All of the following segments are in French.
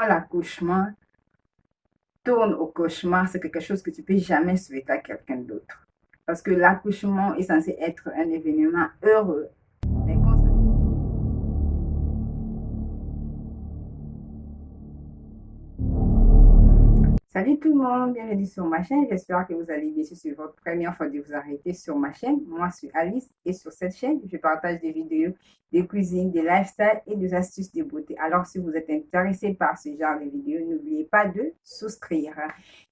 L'accouchement tourne au cauchemar, c'est quelque chose que tu peux jamais souhaiter à quelqu'un d'autre. Parce que l'accouchement est censé être un événement heureux. Mais quand ça Salut tout le monde, bienvenue sur ma chaîne. J'espère que vous allez bien si c'est votre première fois de vous arrêter sur ma chaîne. Moi, je suis Alice et sur cette chaîne, je partage des vidéos de cuisine, de lifestyle et des astuces de beauté. Alors, si vous êtes intéressé par ce genre de vidéos, n'oubliez pas de souscrire.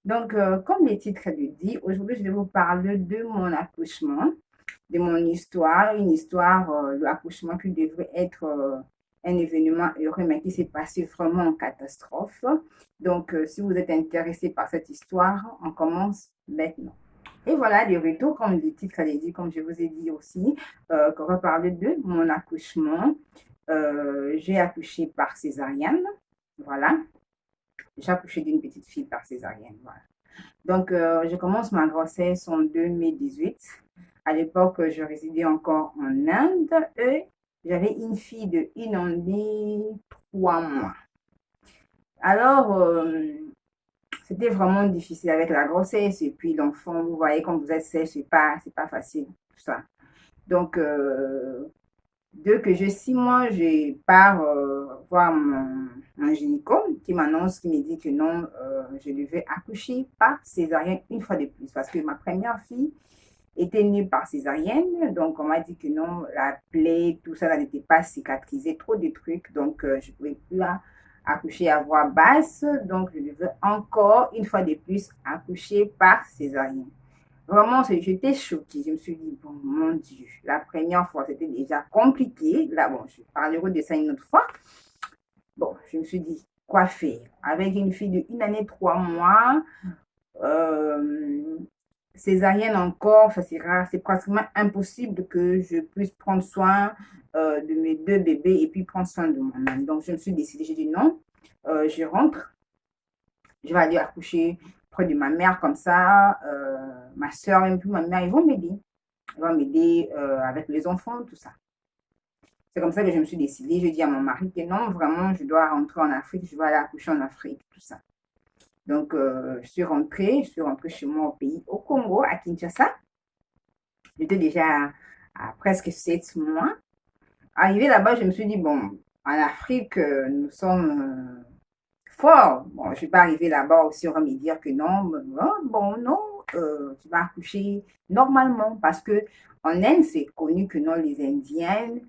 Donc, comme le titre le dit, aujourd'hui, je vais vous parler de mon accouchement, de mon histoire, une histoire de l'accouchement qui devrait être un événement heureux, mais qui s'est passé vraiment en catastrophe. Donc, si vous êtes intéressé par cette histoire, on commence maintenant. Et voilà, le retour, comme le titre l'a dit, comme je vous ai dit aussi, qu'on va parler de mon accouchement. J'ai accouché par césarienne, voilà. J'ai accouché d'une petite fille par césarienne, voilà. Donc, je commence ma grossesse en 2018. À l'époque, je résidais encore en Inde et j'avais une fille de 1 an et 3 mois. Alors, c'était vraiment difficile avec la grossesse et puis l'enfant, vous voyez, quand vous êtes sèche, c'est pas facile, tout ça. Donc, dès que j'ai 6 mois, je pars voir mon gynéco qui m'annonce, qui me dit que non, je devais accoucher par césarienne une fois de plus parce que ma première fille était née par césarienne. Donc, on m'a dit que non, la plaie, tout ça, n'était pas cicatrisé, trop de trucs. Donc, je ne pouvais plus accoucher à voix basse. Donc, je devais encore, une fois de plus, accoucher par césarienne. Vraiment, j'étais choquée. Je me suis dit, bon, mon Dieu, la première fois, c'était déjà compliqué. Là, bon, je parlerai de ça une autre fois. Bon, je me suis dit, quoi faire? Avec une fille de 1 an et 3 mois, euh, césarienne encore, c'est pratiquement impossible que je puisse prendre soin de mes deux bébés et puis prendre soin de moi-même. Donc, je me suis décidée, j'ai dit non, je rentre, je vais aller accoucher près de ma mère comme ça, ma soeur et puis ma mère, ils vont m'aider. Ils vont m'aider avec les enfants, tout ça. C'est comme ça que je me suis décidée. Je dis à mon mari que non, vraiment, je dois rentrer en Afrique, je vais aller accoucher en Afrique, tout ça. Donc, je suis rentrée chez moi au pays, au Congo, à Kinshasa. J'étais déjà à presque 7 mois. Arrivé là-bas, je me suis dit, bon, en Afrique, nous sommes forts. Bon, je ne suis pas arrivée là-bas aussi, on va me dire que non, bon, non, tu vas accoucher normalement parce que en Inde, c'est connu que non, les Indiennes,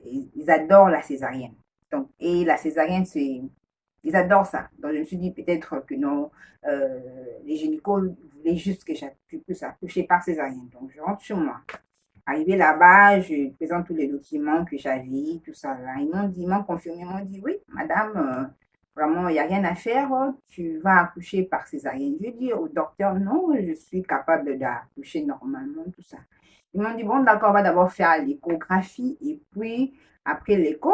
ils adorent la césarienne. Donc, et la césarienne, ils adorent ça. Donc, je me suis dit peut-être que non, les gynécos voulaient juste que je puisse accoucher par césarienne. Donc, je rentre chez moi. Arrivé là-bas, je présente tous les documents que j'avais, tout ça là. Ils m'ont confirmé, ils m'ont dit, oui, madame, vraiment, il n'y a rien à faire, tu vas accoucher par césarienne. Je dis au docteur, non, je suis capable d'accoucher normalement, tout ça. Ils m'ont dit, bon, d'accord, on va d'abord faire l'échographie et puis, après l'écho,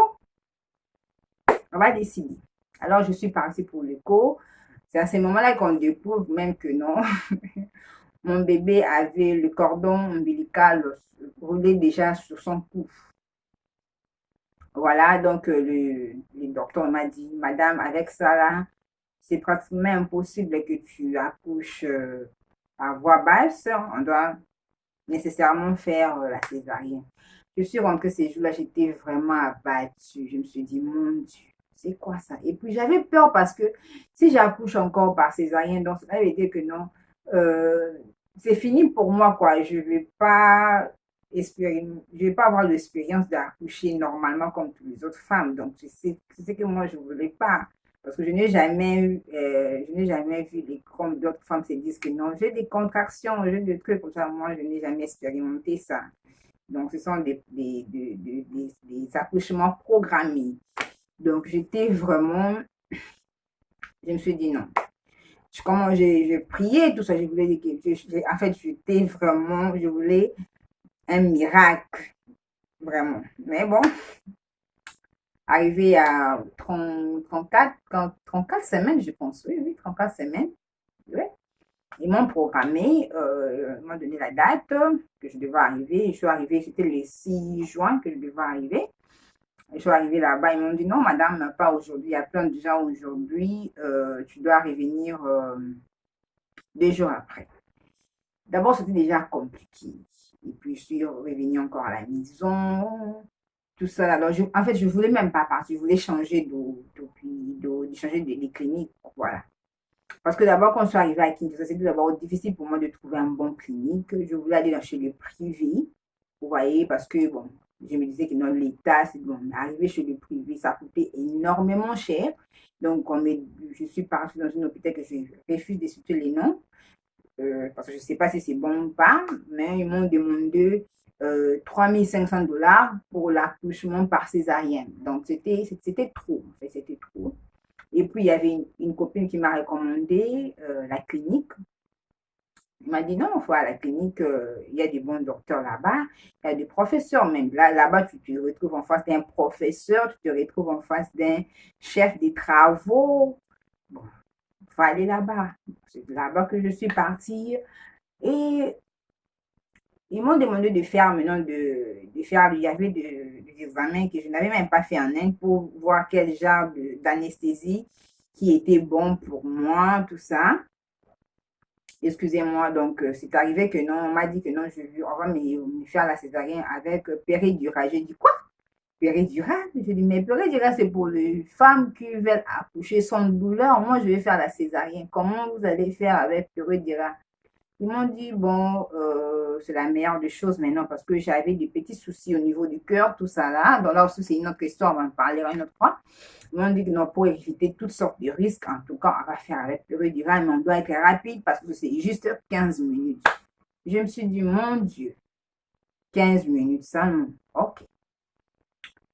on va décider. Alors, je suis partie pour l'écho. C'est à ce moment-là qu'on découvre même que non, mon bébé avait le cordon ombilical roulé déjà sur son cou. Voilà, donc le docteur m'a dit, madame, avec ça là, c'est pratiquement impossible que tu accouches à voix basse. On doit nécessairement faire la césarienne. Je suis rentrée ces jours-là, j'étais vraiment abattue. Je me suis dit, mon Dieu, c'est quoi ça? Et puis j'avais peur parce que si j'accouche encore par césarienne, donc ça veut dire que non, euh, c'est fini pour moi, quoi. Je vais pas avoir l'expérience d'accoucher normalement comme toutes les autres femmes. Donc, c'est que moi, je ne voulais pas. Parce que je n'ai jamais vu comme d'autres femmes se disent que non, j'ai des contractions, j'ai des trucs comme ça. Moi, je n'ai jamais expérimenté ça. Donc, ce sont des accouchements programmés. Donc, je me suis dit non. Comment j'ai prié, tout ça, je voulais dire que, en fait, je voulais un miracle, vraiment. Mais bon, arrivé à 34 semaines, je pense, oui, 34 semaines, ouais. Ils m'ont programmé, ils m'ont donné la date que je devais arriver. Je suis arrivée, c'était le 6 juin que je devais arriver. Je suis arrivée là-bas, ils m'ont dit non, madame, pas aujourd'hui. Il y a plein de gens aujourd'hui. Tu dois revenir 2 jours après. D'abord, c'était déjà compliqué. Et puis, je suis revenue encore à la maison, tout ça. Alors, en fait, je ne voulais même pas partir. Je voulais changer de changer de clinique. Voilà. Parce que d'abord, quand je suis arrivée à Kinshasa, c'était d'abord difficile pour moi de trouver un bon clinique. Je voulais aller chez le privé, vous voyez, parce que, bon, je me disais que dans l'État, c'est bon, arriver chez le privé, ça coûtait énormément cher. Donc, je suis partie dans un hôpital que je refuse de citer les noms, parce que je ne sais pas si c'est bon ou pas, mais ils m'ont demandé 3 500 $ pour l'accouchement par césarienne. Donc, c'était trop, en fait, c'était trop. Et puis, il y avait une copine qui m'a recommandé la clinique. Il m'a dit non, il faut à la clinique, il y a des bons docteurs là-bas, il y a des professeurs même. Là-bas, tu te retrouves en face d'un professeur, tu te retrouves en face d'un chef des travaux. Bon, il faut aller là-bas. C'est là-bas que je suis partie. Et ils m'ont demandé de faire maintenant, de faire, il y avait des examens que je n'avais même pas fait en Inde pour voir quel genre d'anesthésie qui était bon pour moi, tout ça. Excusez-moi, donc c'est arrivé que non, on m'a dit que non, on va me faire la césarienne avec péridurale. J'ai dit quoi? Péridurale? J'ai dit, mais péridurale, c'est pour les femmes qui veulent accoucher sans douleur. Moi, je vais faire la césarienne. Comment vous allez faire avec péridurale? Ils m'ont dit, bon, c'est la meilleure des choses maintenant parce que j'avais des petits soucis au niveau du cœur, tout ça là. Donc là aussi, c'est une autre histoire, on va en parler une autre fois. Ils m'ont dit que non, pour éviter toutes sortes de risques, en tout cas, on va faire avec péridurale, mais on doit être rapide parce que c'est juste 15 minutes. Je me suis dit, mon Dieu, 15 minutes, ça non. Ok.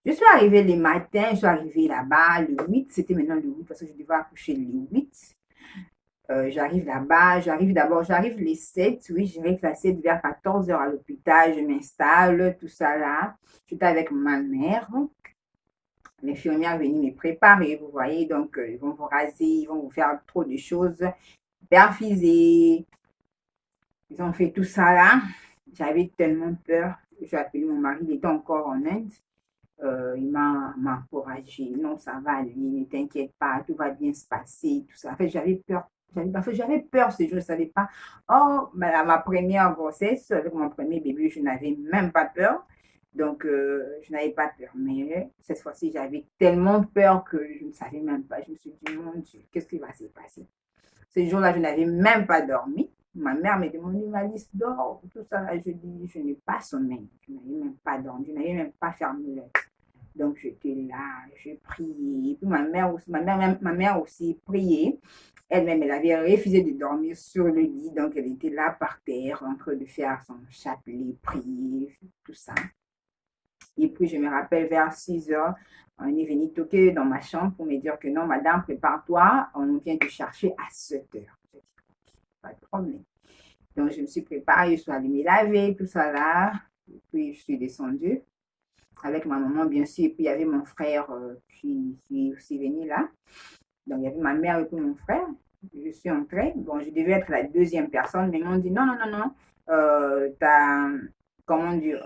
Je suis arrivée le matin, je suis arrivée là-bas le 8, c'était maintenant le 8 parce que je devais accoucher le 8. J'arrive là-bas, j'arrive les 7, oui, j'arrive les 7 vers 14 h à l'hôpital, je m'installe, tout ça là. J'étais avec ma mère. L'infirmière venue me préparer, vous voyez, donc ils vont vous raser, ils vont vous faire trop de choses, perfuser. Ils ont fait tout ça là. J'avais tellement peur. J'ai appelé mon mari, il était encore en Inde. Il m'a encouragé. Non, ça va aller, ne t'inquiète pas, tout va bien se passer, tout ça. En fait, j'avais peur. J'avais peur ce jour, je ne savais pas. Oh, ma première grossesse, avec mon premier bébé, je n'avais même pas peur. Donc, je n'avais pas peur. Mais cette fois-ci, j'avais tellement peur que je ne savais même pas. Je me suis dit, mon Dieu, qu'est-ce qui va se passer? Ce jour-là, je n'avais même pas dormi. Ma mère me demandait, Malice, dors, tout ça. Là, je dis, je n'ai pas sommeil. Je n'avais même pas dormi. Je n'avais même pas fermé l'œil. Donc, j'étais là, je priais. Et puis, ma mère aussi priait. Elle-même, elle avait refusé de dormir sur le lit. Donc, elle était là par terre, en train de faire son chapelet, prier, tout ça. Et puis, je me rappelle vers 6 h, on est venu toquer dans ma chambre pour me dire que non, madame, prépare-toi, on vient te chercher à 7 h. J'ai dit, pas de problème. Donc, je me suis préparée, je suis allée me laver, tout ça là. Et puis, je suis descendue avec ma maman, bien sûr. Et puis, il y avait mon frère qui est aussi venu là. Donc, il y avait ma mère et puis mon frère. Je suis entrée. Bon, je devais être la deuxième personne, mais ils m'ont dit non, non, non, non. Comment dire,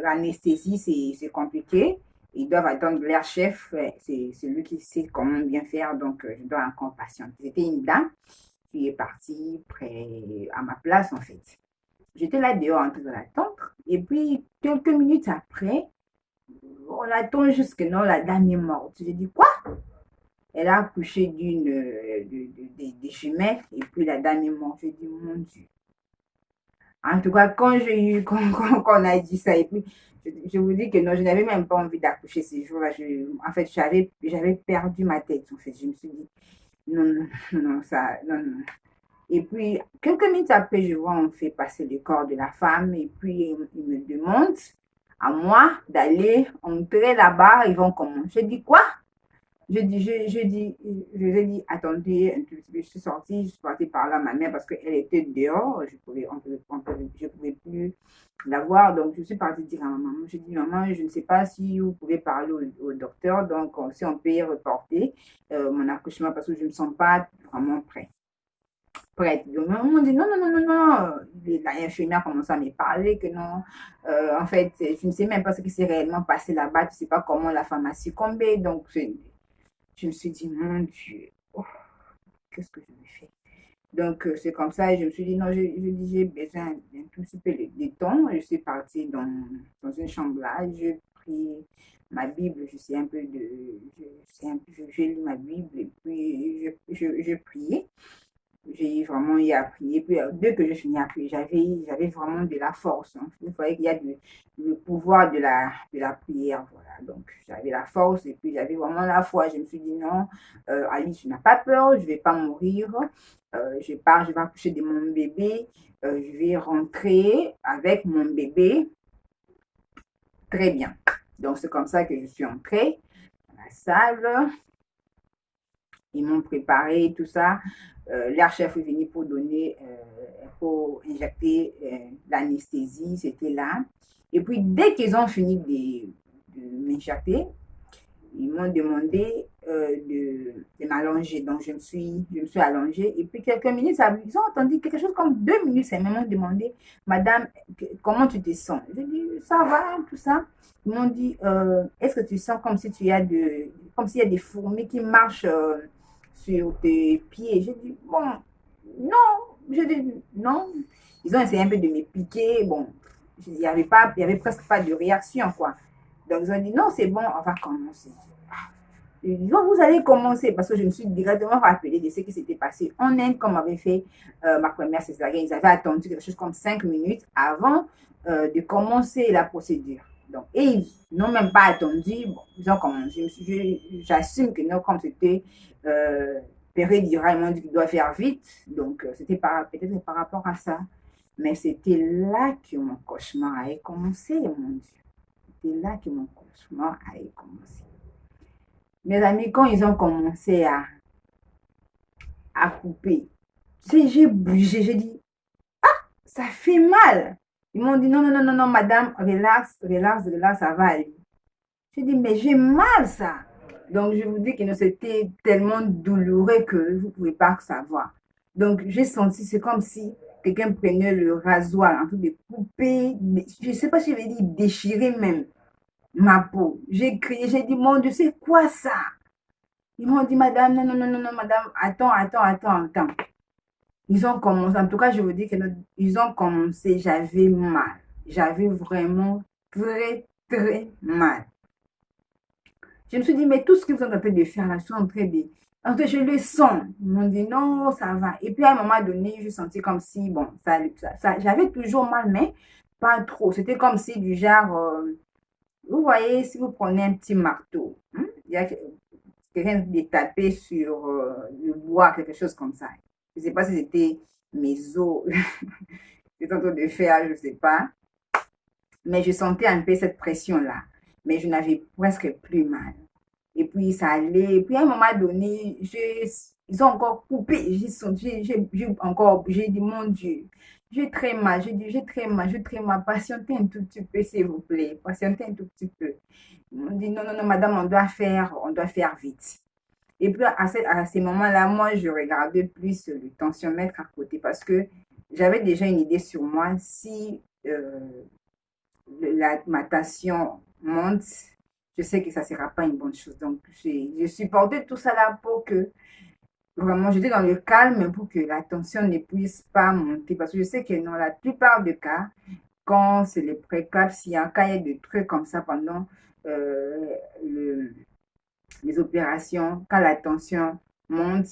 l'anesthésie, c'est compliqué. Ils doivent attendre leur chef. C'est lui qui sait comment bien faire. Donc, je dois encore patienter. C'était une dame qui est partie près à ma place, en fait. J'étais là dehors en train d'attendre. Et puis, quelques minutes après, on attend jusque non, la dame est morte. J'ai dit quoi? Elle a accouché des jumelles et puis la dame est morte. J'ai dit mon Dieu. En tout cas, quand on a dit ça, et puis je vous dis que non, je n'avais même pas envie d'accoucher ces jours-là. En fait, j'avais perdu ma tête. En fait, je me suis dit non, non, non, ça, non, non. Et puis, quelques minutes après, je vois, on fait passer le corps de la femme et puis il me demande à moi d'aller entrer là-bas. Ils vont comment? Je dis quoi? Je lui ai dit, attendez un tout petit peu, je suis sortie, je suis partie par là, ma mère, parce qu'elle était dehors, je pouvais plus la voir, donc je suis partie dire à ma maman, je dis, maman, je ne sais pas si vous pouvez parler au docteur, donc si on peut reporter mon accouchement, parce que je ne me sens pas vraiment prête. prête. Donc, on m'a dit non, non, non, non, non. L'infirmière a commencé à me parler que non. En fait, je ne sais même pas ce qui s'est réellement passé là-bas. Je ne sais pas comment la femme a succombé. Donc, je me suis dit, mon Dieu, oh, qu'est-ce que je me fais? Donc, c'est comme ça, je me suis dit, non, j'ai besoin d'un tout petit peu de temps. Je suis partie dans une chambre là, je pris ma Bible, je sais un peu de, j'ai lu ma Bible et puis je priais. J'ai vraiment eu à prier. Puis, dès que je finis à prier, j'avais vraiment de la force. Hein. Vous voyez qu'il y a le pouvoir de la prière. Voilà. Donc, j'avais la force et puis j'avais vraiment la foi. Je me suis dit, non, Alice, tu n'as pas peur, je ne vais pas mourir. Je vais accoucher de mon bébé. Je vais rentrer avec mon bébé. Très bien. Donc, c'est comme ça que je suis entrée dans la salle. Ils m'ont préparé tout ça. Leur chef est venu pour injecter l'anesthésie, c'était là. Et puis, dès qu'ils ont fini de m'injecter, ils m'ont demandé de m'allonger. Donc, je me suis allongée. Et puis, quelques minutes, ils ont entendu quelque chose comme 2 minutes. Ils m'ont demandé, Madame, comment tu te sens? Je dis, ça va, tout ça. Ils m'ont dit, est-ce que tu sens comme si comme s'il y a des fourmis qui marchent sur tes pieds? J'ai dit, bon, non. Je dis, non. Ils ont essayé un peu de me piquer. Bon, il y avait presque pas de réaction, quoi. Donc, ils ont dit, non, c'est bon, on va commencer. Vous allez commencer, parce que je me suis directement rappelé de ce qui s'était passé en Inde, comme avait fait ma première césarienne. Ils avaient attendu quelque chose comme 5 minutes avant de commencer la procédure. Donc, et ils n'ont même pas attendu. Bon, ils ont commencé. J'assume que non, comme c'était péridurale, ils m'ont dit qu'il doit faire vite. Donc, c'était peut-être par rapport à ça. Mais c'était là que mon cauchemar avait commencé, mon Dieu. C'était là que mon cauchemar avait commencé. Mes amis, quand ils ont commencé à couper, j'ai bougé, j'ai dit, ça fait mal. Ils m'ont dit, non, non, non, non, non, madame, relax, relax, relax, ça va aller. J'ai dit, mais j'ai mal, ça. Donc, je vous dis que c'était tellement douloureux que vous ne pouvez pas savoir. Donc, j'ai senti, c'est comme si quelqu'un prenait le rasoir en train de couper, je ne sais pas si je vais dire déchirer même ma peau. J'ai crié, j'ai dit, mon Dieu, c'est quoi ça? Ils m'ont dit, madame, non, non, non, non, non, madame, attends, attends, attends, attends. Ils ont commencé, en tout cas, je vous dis qu'ils ont commencé, j'avais mal. J'avais vraiment très, très mal. Je me suis dit, mais tout ce qu'ils sont en train de faire là, ils sont en train de... En fait, je le sens. Ils m'ont dit, non, ça va. Et puis, à un moment donné, je sentais comme si, bon, j'avais toujours mal, mais pas trop. C'était comme si, du genre, vous voyez, si vous prenez un petit marteau, il y a quelqu'un de taper sur le bois, quelque chose comme ça. Je ne sais pas si c'était mes os j'étais en train de faire, je ne sais pas. Mais je sentais un peu cette pression-là. Mais je n'avais presque plus mal. Et puis ça allait. Et puis à un moment donné, ils ont encore coupé. J'ai dit, mon Dieu, j'ai très mal. J'ai dit, j'ai très mal, j'ai très mal. Patientez un tout petit peu, s'il vous plaît. Patientez un tout petit peu. Ils m'ont dit, non, non, non, madame, on doit faire vite. Et puis à ces moments-là, moi, je regardais plus le tensiomètre à côté parce que j'avais déjà une idée sur moi. Si ma tension monte, je sais que ça ne sera pas une bonne chose. Donc, je supportais tout ça là pour que vraiment, j'étais dans le calme pour que la tension ne puisse pas monter. Parce que je sais que dans la plupart des cas, quand c'est le préclampsie, quand il y a des trucs comme ça pendant euh, le, les opérations, quand la tension monte,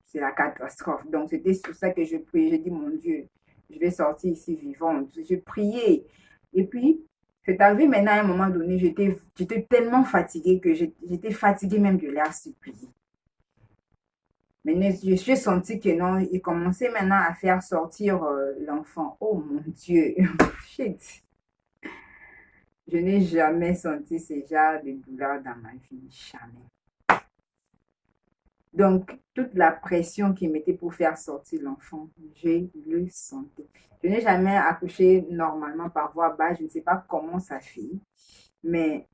c'est la catastrophe. Donc, c'était sur ça que je priais. J'ai dit, mon Dieu, je vais sortir ici vivante. Je priais. Et puis, c'est arrivé maintenant à un moment donné, j'étais tellement fatiguée que j'étais fatiguée même de l'air supplier. Mais j'ai senti que non, il commençait maintenant à faire sortir l'enfant. Oh mon Dieu, shit. Je n'ai jamais senti ce genre de douleur dans ma vie, jamais. Donc, toute la pression qu'ils mettaient pour faire sortir l'enfant, je le sentais. Je n'ai jamais accouché normalement par voie basse, je ne sais pas comment ça fait, mais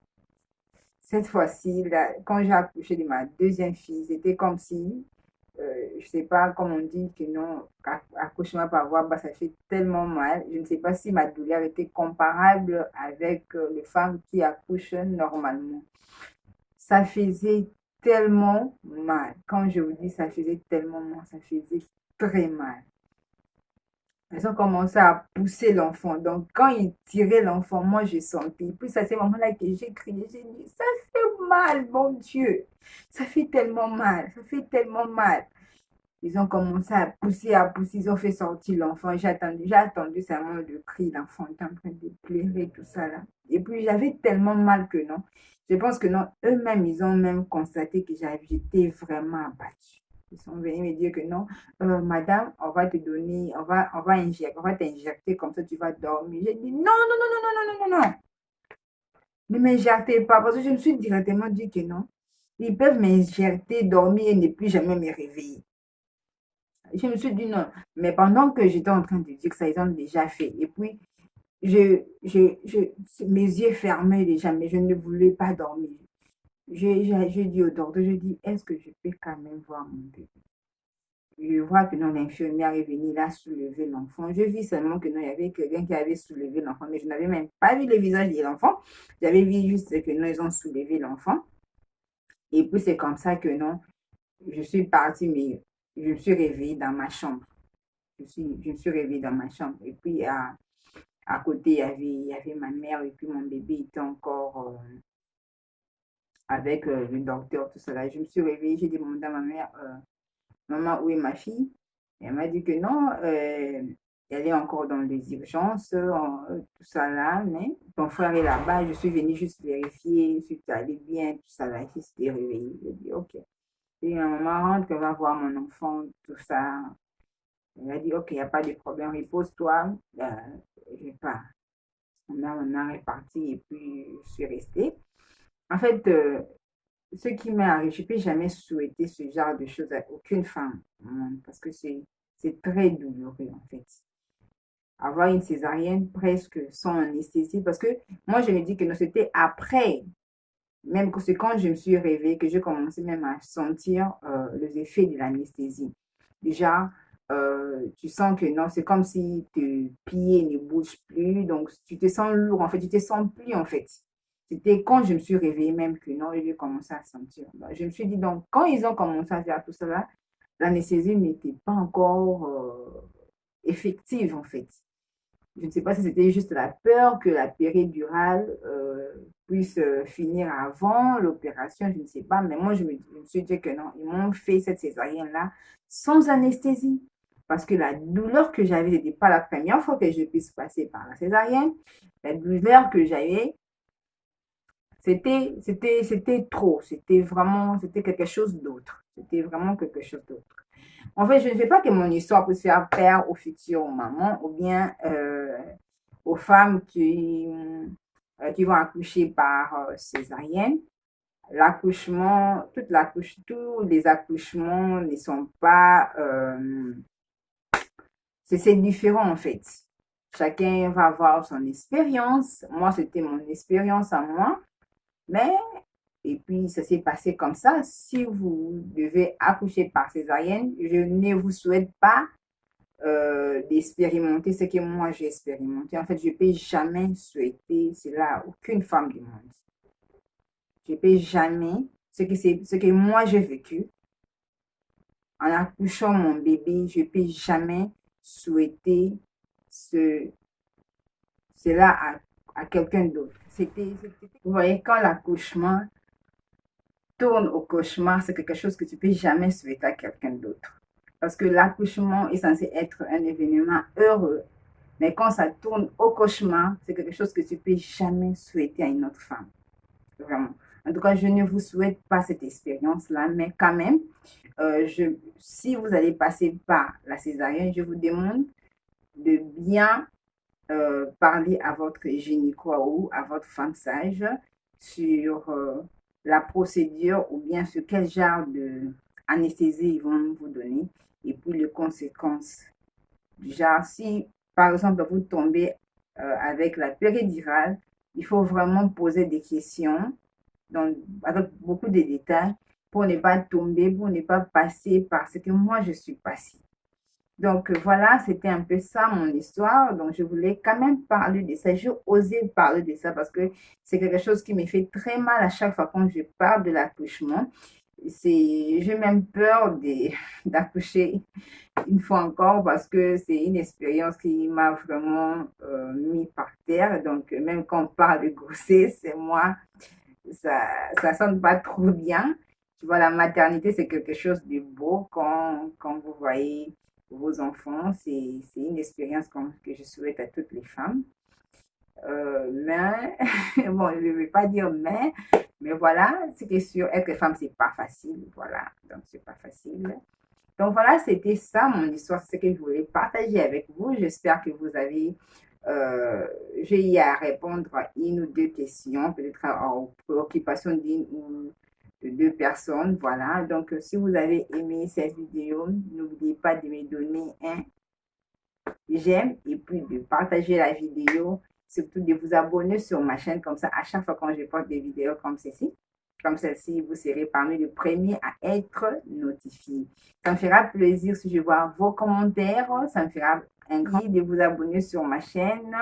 cette fois-ci, quand j'ai accouché de ma deuxième fille, c'était comme si je sais pas, comme on dit que non, accouchement par voie basse, ça fait tellement mal. Je ne sais pas si ma douleur était comparable avec les femmes qui accouchent normalement. Ça faisait tellement mal. Quand je vous dis ça faisait tellement mal, ça faisait très mal. Elles ont commencé à pousser l'enfant. Donc, quand ils tiraient l'enfant, moi, je sentais. Et puis, c'est à ce moment-là que j'ai crié. J'ai dit, ça fait mal, mon Dieu. Ça fait tellement mal. Ça fait tellement mal. Ils ont commencé à pousser, à pousser. Ils ont fait sortir l'enfant. J'ai attendu seulement le cri. L'enfant était en train de pleurer, tout ça là. Et puis, j'avais tellement mal que non. Je pense que non, eux-mêmes, ils ont même constaté que j'étais vraiment abattue. Ils sont venus me dire que non, madame, on va te donner, on va t'injecter comme ça, tu vas dormir. J'ai dit non, non, non, non, non, non, non, non, non. Ne m'injectez pas parce que je me suis directement dit que non. Ils peuvent m'injecter, dormir et ne plus jamais me réveiller. Je me suis dit non. Mais pendant que j'étais en train de dire que ça, ils ont déjà fait. Et puis, mes yeux fermés déjà, mais je ne voulais pas dormir. J'ai dit au docteur, je dis, est-ce que je peux quand même voir mon bébé? Je vois que non, l'infirmière est venue là soulever l'enfant. Je vis seulement que non, il y avait quelqu'un qui avait soulevé l'enfant, mais je n'avais même pas vu le visage de l'enfant. J'avais vu juste que non, ils ont soulevé l'enfant. Et puis c'est comme ça que non, je suis partie, mais je me suis réveillée dans ma chambre. Je me suis réveillée dans ma chambre. Et puis à côté, il y avait ma mère et puis mon bébé était encore avec le docteur, tout cela. Je me suis réveillée, j'ai demandé à ma mère, maman, où est ma fille? Et elle m'a dit que non, elle est encore dans les urgences, tout ça là, mais ton frère est là-bas. Je suis venue juste vérifier si tu allais bien, tout ça là, si tu es réveillée. J'ai dit, ok. Et ma maman rentre, qu'elle va voir mon enfant, tout ça. Elle a dit, ok, il n'y a pas de problème, repose-toi. Je pars. Ma mère est partie et puis je suis restée. En fait, ce qui m'est arrivé, je ne peux jamais souhaiter ce genre de choses à aucune femme parce que c'est très douloureux en fait. Avoir une césarienne presque sans anesthésie, parce que moi je me dis que non, c'était après, même que c'est quand je me suis réveillée que j'ai commencé même à sentir les effets de l'anesthésie. Déjà, tu sens que non, c'est comme si tes pieds ne bougent plus, donc tu te sens lourd en fait, tu te sens plus en fait. C'était quand je me suis réveillée même que non, j'ai commencé à sentir. Donc, je me suis dit, donc, quand ils ont commencé à faire tout cela, l'anesthésie n'était pas encore effective, en fait. Je ne sais pas si c'était juste la peur que la péridurale puisse finir avant l'opération, je ne sais pas, mais moi, je me suis dit que non, ils m'ont fait cette césarienne-là sans anesthésie. Parce que la douleur que j'avais, ce n'était pas la première fois que je puisse passer par la césarienne. La douleur que j'avais, c'était trop. C'était quelque chose d'autre. C'était vraiment quelque chose d'autre. En fait, je ne veux pas que mon histoire puisse faire peur aux futures mamans ou bien aux femmes qui vont accoucher par césarienne. Tous les accouchements ne sont pas... c'est différent en fait. Chacun va avoir son expérience. Moi, c'était mon expérience à moi. Mais, et puis, ça s'est passé comme ça. Si vous devez accoucher par césarienne, je ne vous souhaite pas d'expérimenter ce que moi j'ai expérimenté. En fait, je ne peux jamais souhaiter cela à aucune femme du monde. Je ne peux jamais, ce que moi j'ai vécu en accouchant mon bébé, je ne peux jamais souhaiter cela à quelqu'un d'autre. Vous voyez, quand l'accouchement tourne au cauchemar, c'est quelque chose que tu ne peux jamais souhaiter à quelqu'un d'autre. Parce que l'accouchement est censé être un événement heureux. Mais quand ça tourne au cauchemar, c'est quelque chose que tu ne peux jamais souhaiter à une autre femme. Vraiment. En tout cas, je ne vous souhaite pas cette expérience-là, mais quand même, si vous allez passer par la césarienne, je vous demande de bien parler à votre gynéco ou à votre femme sage sur la procédure ou bien sur quel genre d'anesthésie ils vont vous donner et puis les conséquences. Genre, si par exemple vous tombez avec la péridurale, il faut vraiment poser des questions avec beaucoup de détails pour ne pas tomber, pour ne pas passer par ce que moi je suis passée. Donc voilà, c'était un peu ça mon histoire. Donc je voulais quand même parler de ça. J'ai osé parler de ça parce que c'est quelque chose qui me fait très mal à chaque fois quand je parle de l'accouchement. J'ai même peur d'accoucher une fois encore parce que c'est une expérience qui m'a vraiment mis par terre. Donc même quand on parle de grossesse, c'est moi, ça sonne pas trop bien. Tu vois, la maternité, c'est quelque chose de beau quand vous voyez vos enfants. C'est une expérience que je souhaite à toutes les femmes. Mais, bon, je ne vais pas dire mais voilà, c'est sûr, être femme, c'est pas facile. Voilà, donc c'est pas facile. Donc voilà, c'était ça mon histoire, c'est ce que je voulais partager avec vous. J'espère que vous avez j'ai eu à répondre à une ou deux questions, peut-être aux préoccupations d'une ou de deux personnes. Voilà. Donc, si vous avez aimé cette vidéo, n'oubliez pas de me donner un j'aime et puis de partager la vidéo, surtout de vous abonner sur ma chaîne. Comme ça, à chaque fois quand je poste des vidéos comme ceci, comme celle-ci, vous serez parmi les premiers à être notifiés. Ça me fera plaisir si je vois vos commentaires. Ça me fera un grand plaisir de vous abonner sur ma chaîne.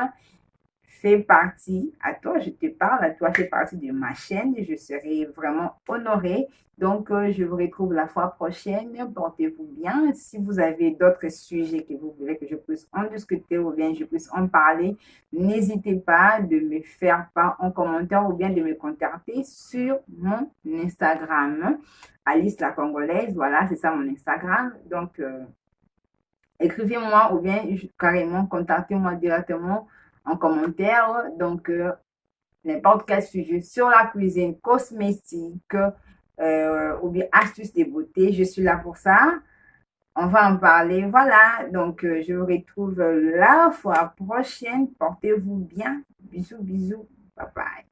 Fais partie, à toi, je te parle, à toi, fais partie de ma chaîne. Je serai vraiment honorée. Donc, je vous retrouve la fois prochaine. Portez-vous bien. Si vous avez d'autres sujets que vous voulez que je puisse en discuter ou bien je puisse en parler, n'hésitez pas de me faire part en commentaire ou bien de me contacter sur mon Instagram. Alice la Congolaise, voilà, c'est ça mon Instagram. Donc, écrivez-moi ou bien carrément contactez-moi directement en commentaire. Donc, n'importe quel sujet sur la cuisine, cosmétique ou bien astuces de beauté, je suis là pour ça. On va en parler. Voilà, donc je vous retrouve la fois prochaine. Portez-vous bien. Bisous, bisous. Bye bye.